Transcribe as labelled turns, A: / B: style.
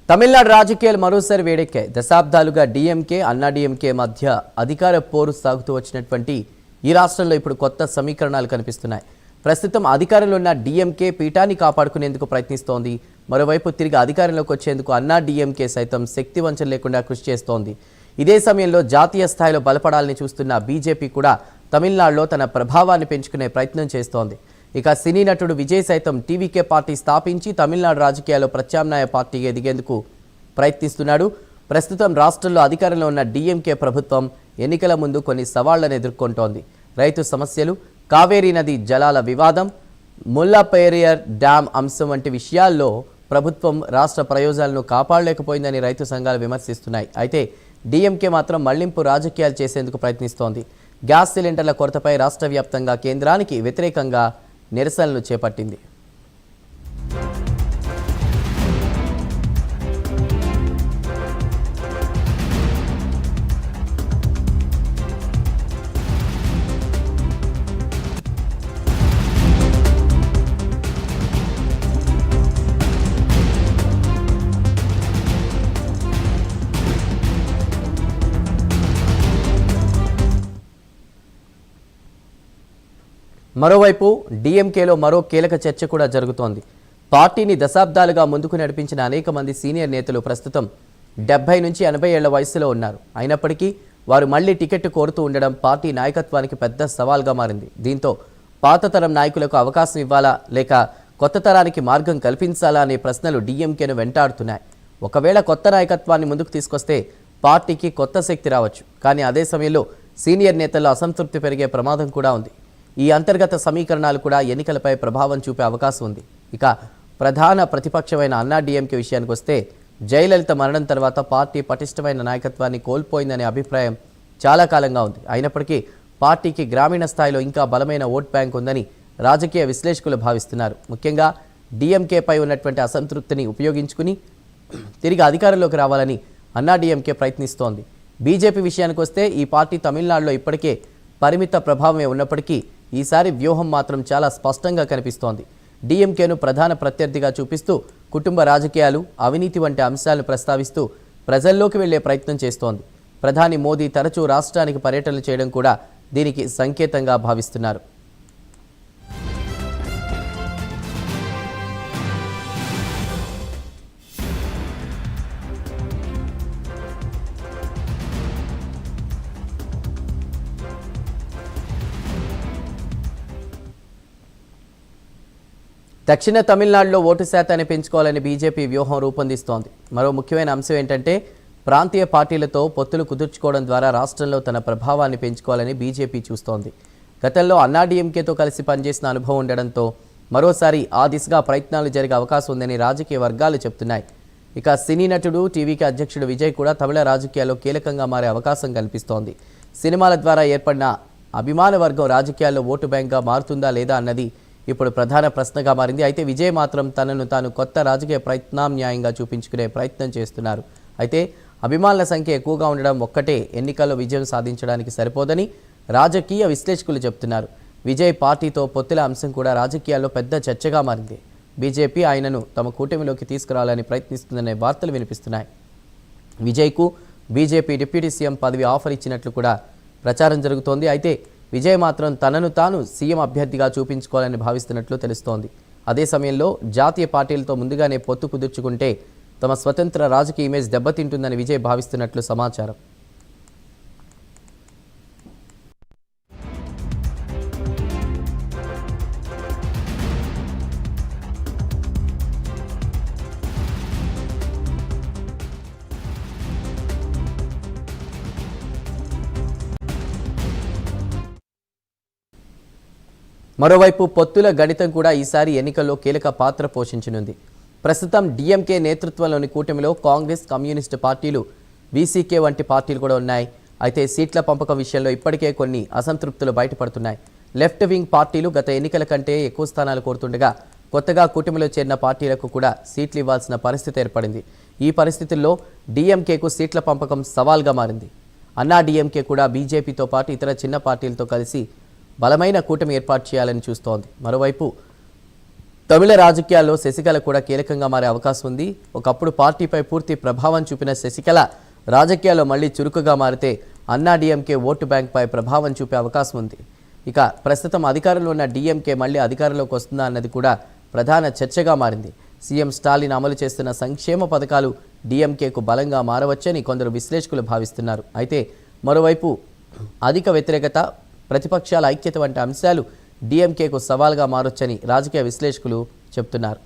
A: తమిళనాడు రాజకీయాలు మరోసారి వేడెక్కాయి. దశాబ్దాలుగా డీఎంకే, అన్నాడీఎంకే మధ్య అధికార పోరు సాగుతూ వచ్చినటువంటి ఈ రాష్ట్రంలో ఇప్పుడు కొత్త సమీకరణాలు కనిపిస్తున్నాయి. ప్రస్తుతం అధికారంలో ఉన్న డీఎంకే పీఠాన్ని కాపాడుకునేందుకు ప్రయత్నిస్తోంది. మరోవైపు తిరిగి అధికారంలోకి వచ్చేందుకు అన్నాడీఎంకే సైతం శక్తి వంచన లేకుండా కృషి చేస్తోంది. ఇదే సమయంలో జాతీయ స్థాయిలో బలపడాలని చూస్తున్న బీజేపీ కూడా తమిళనాడులో తన ప్రభావాన్ని పెంచుకునే ప్రయత్నం చేస్తోంది. ఇక సినీ నటుడు విజయ్ సైతం టీవీకే పార్టీ స్థాపించి తమిళనాడు రాజకీయాల్లో ప్రత్యామ్నాయ పార్టీగా ఎదిగేందుకు ప్రయత్నిస్తున్నాడు. ప్రస్తుతం రాష్ట్రంలో అధికారంలో ఉన్న డీఎంకే ప్రభుత్వం ఎన్నికల ముందు కొన్ని సవాళ్లను ఎదుర్కొంటోంది. రైతు సమస్యలు, కావేరీ నది జలాల వివాదం, ముల్లాపెరియార్ డ్యాం అంశం వంటి విషయాల్లో ప్రభుత్వం రాష్ట్ర ప్రయోజనాలను కాపాడలేకపోయిందని రైతు సంఘాలు విమర్శిస్తున్నాయి. అయితే డీఎంకే మాత్రం మళ్లింపు రాజకీయాలు చేసేందుకు ప్రయత్నిస్తోంది. గ్యాస్ సిలిండర్ల కొరతపై రాష్ట్ర వ్యాప్తంగా కేంద్రానికి వ్యతిరేకంగా నిరసనలు చేపట్టింది. మరోవైపు డీఎంకేలో మరో కీలక చర్చ కూడా జరుగుతోంది. పార్టీని దశాబ్దాలుగా ముందుకు నడిపించిన అనేక మంది సీనియర్ నేతలు ప్రస్తుతం 70 నుంచి 80 ఏళ్ల వయసులో ఉన్నారు. అయినప్పటికీ వారు మళ్లీ టికెట్ కోరుతూ ఉండడం పార్టీ నాయకత్వానికి పెద్ద సవాల్గా మారింది. దీంతో పాత తరం నాయకులకు అవకాశం ఇవ్వాలా లేక కొత్త తరానికి మార్గం కల్పించాలా అనే ప్రశ్నలు డీఎంకేను వెంటాడుతున్నాయి. ఒకవేళ కొత్త నాయకత్వాన్ని ముందుకు తీసుకొస్తే పార్టీకి కొత్త శక్తి రావచ్చు. కానీ అదే సమయంలో సీనియర్ నేతల్లో అసంతృప్తి పెరిగే ప్రమాదం కూడా ఉంది. ఈ అంతర్గత సమీకరణాలు కూడా ఎన్నికలపై ప్రభావం చూపే అవకాశం ఉంది. ఇక ప్రధాన ప్రతిపక్షమైన అన్నాడీఎంకే విషయానికి వస్తే జయలలిత మరణం తర్వాత పార్టీ పటిష్టమైన నాయకత్వాన్ని కోల్పోయిందనే అభిప్రాయం చాలా కాలంగా ఉంది. అయినప్పటికీ పార్టీకి గ్రామీణ స్థాయిలో ఇంకా బలమైన ఓట్ బ్యాంక్ ఉందని రాజకీయ విశ్లేషకులు భావిస్తున్నారు. ముఖ్యంగా డీఎంకేపై ఉన్నటువంటి అసంతృప్తిని ఉపయోగించుకుని తిరిగి అధికారంలోకి రావాలని అన్నాడీఎంకే ప్రయత్నిస్తోంది. బీజేపీ విషయానికి వస్తే ఈ పార్టీ తమిళనాడులో ఇప్పటికే పరిమిత ప్రభావమే ఉన్నప్పటికీ ఈసారి వ్యూహం మాత్రం చాలా స్పష్టంగా కనిపిస్తోంది. డీఎంకేను ప్రధాన ప్రత్యర్థిగా చూపిస్తూ కుటుంబ రాజకీయాలు, అవినీతి వంటి అంశాలను ప్రస్తావిస్తూ ప్రజల్లోకి వెళ్లే ప్రయత్నం చేస్తోంది. ప్రధాని మోదీ తరచూ రాష్ట్రానికి పర్యటనలు చేయడం కూడా దీనికి సంకేతంగా భావిస్తున్నారు. దక్షిణ తమిళనాడులో ఓటు శాతాన్ని పెంచుకోవాలని బీజేపీ వ్యూహం రూపొందిస్తోంది. మరో ముఖ్యమైన అంశం ఏంటంటే ప్రాంతీయ పార్టీలతో పొత్తులు కుదుర్చుకోవడం ద్వారా రాష్ట్రంలో తన ప్రభావాన్ని పెంచుకోవాలని బీజేపీ చూస్తోంది. గతంలో అన్నాడీఎంకేతో కలిసి పనిచేసిన అనుభవం ఉండడంతో మరోసారి ఆ దిశగా ప్రయత్నాలు జరిగే అవకాశం ఉందని రాజకీయ వర్గాలు చెబుతున్నాయి. ఇక సినీ నటుడు, టీవీకి అధ్యక్షుడు విజయ్ కూడా తమిళ రాజకీయాల్లో కీలకంగా మారే అవకాశం కనిపిస్తోంది. సినిమాల ద్వారా ఏర్పడిన అభిమాన వర్గం రాజకీయాల్లో ఓటు బ్యాంక్గా మారుతుందా లేదా అన్నది ఇప్పుడు ప్రధాన ప్రశ్నగా మారింది. అయితే విజయ్ మాత్రం తనను తాను కొత్త రాజకీయ ప్రయత్నాన్యాయంగా చూపించుకునే ప్రయత్నం చేస్తున్నారు. అయితే అభిమానుల సంఖ్య ఎక్కువగా ఉండడం ఒక్కటే ఎన్నికల్లో విజయం సాధించడానికి సరిపోదని రాజకీయ విశ్లేషకులు చెబుతున్నారు. విజయ్ పార్టీతో పొత్తుల అంశం కూడా రాజకీయాల్లో పెద్ద చర్చగా మారింది. బీజేపీ ఆయనను తమ కూటమిలోకి తీసుకురావాలని ప్రయత్నిస్తుందనే వార్తలు వినిపిస్తున్నాయి. విజయ్కు బీజేపీ డిప్యూటీ సీఎం పదవి ఆఫర్ ఇచ్చినట్లు కూడా ప్రచారం జరుగుతోంది. అయితే విజయ్ మాత్రం తనను తాను సీఎం అభ్యర్థిగా చూపించుకోవాలని భావిస్తున్నట్లు తెలుస్తోంది. అదే సమయంలో జాతీయ పార్టీలతో ముందుగానే పొత్తు కుదుర్చుకుంటే తమ స్వతంత్ర రాజకీయ ఇమేజ్ దెబ్బతింటుందని విజయ్ భావిస్తున్నట్లు సమాచారం. మరోవైపు పొత్తుల గణితం కూడా ఈసారి ఎన్నికల్లో కీలక పాత్ర పోషించనుంది. ప్రస్తుతం డీఎంకే నేతృత్వంలోని కూటమిలో కాంగ్రెస్, కమ్యూనిస్టు పార్టీలు, వీసీకే వంటి పార్టీలు కూడా ఉన్నాయి. అయితే సీట్ల పంపకం విషయంలో ఇప్పటికే కొన్ని అసంతృప్తులు బయటపడుతున్నాయి. లెఫ్ట్ వింగ్ పార్టీలు గత ఎన్నికల కంటే ఎక్కువ స్థానాలు కోరుతుండగా కొత్తగా కూటమిలో చేరిన పార్టీలకు కూడా సీట్లు ఇవ్వాల్సిన పరిస్థితి ఏర్పడింది. ఈ పరిస్థితుల్లో డీఎంకేకు సీట్ల పంపకం సవాల్గా మారింది. అన్నాడీఎంకే కూడా బీజేపీతో పాటు ఇతర చిన్న పార్టీలతో కలిసి బలమైన కూటమి ఏర్పాటు చేయాలని చూస్తోంది. మరోవైపు తమిళ రాజకీయాల్లో శశికళ కూడా కీలకంగా మారే అవకాశం ఉంది. ఒకప్పుడు పార్టీపై పూర్తి ప్రభావం చూపిన శశికళ రాజకీయాల్లో మళ్లీ చురుకుగా మారితే అన్నా డీఎంకే ఓటు బ్యాంక్పై ప్రభావం చూపే అవకాశం ఉంది. ఇక ప్రస్తుతం అధికారంలో ఉన్న డీఎంకే మళ్లీ అధికారంలోకి వస్తుందా అన్నది కూడా ప్రధాన చర్చగా మారింది. సీఎం స్టాలిన్ అమలు చేస్తున్న సంక్షేమ పథకాలు డీఎంకేకు బలంగా మారవచ్చని కొందరు విశ్లేషకులు భావిస్తున్నారు. అయితే మరోవైపు అధిక వ్యతిరేకత, ప్రతిపక్షాల ఐక్యత వంటి అంశాలు డీఎంకేకు సవాల్గా మారొచ్చని రాజకీయ విశ్లేషకులు చెబుతున్నారు.